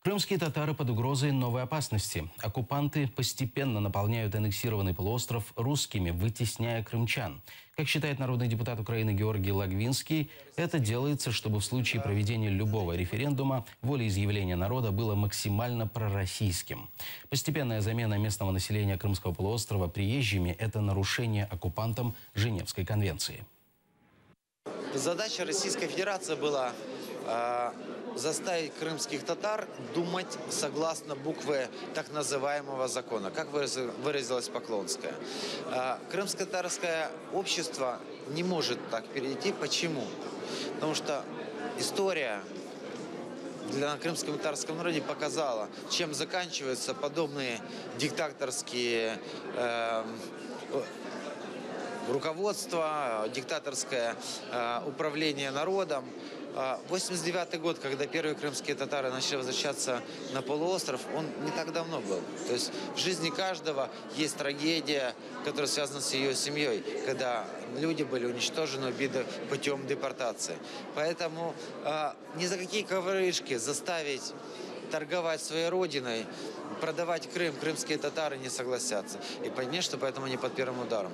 Крымские татары под угрозой новой опасности. Оккупанты постепенно наполняют аннексированный полуостров русскими, вытесняя крымчан. Как считает народный депутат Украины Георгий Лагвинский, это делается, чтобы в случае проведения любого референдума волеизъявление народа было максимально пророссийским. Постепенная замена местного населения Крымского полуострова приезжими – это нарушение оккупантом Женевской конвенции. Задача Российской Федерации была заставить крымских татар думать согласно букве так называемого закона, как выразилась Поклонская. Крымско-татарское общество не может так перейти. Почему? Потому что история для крымского татарского народа показала, чем заканчиваются подобные диктаторские руководство, диктаторское управление народом. 1989 год, когда первые крымские татары начали возвращаться на полуостров, он не так давно был. То есть в жизни каждого есть трагедия, которая связана с ее семьей, когда люди были уничтожены, убиты путем депортации. Поэтому ни за какие ковришки заставить торговать своей родиной, продавать Крым, крымские татары не согласятся. И, конечно, поэтому они под первым ударом.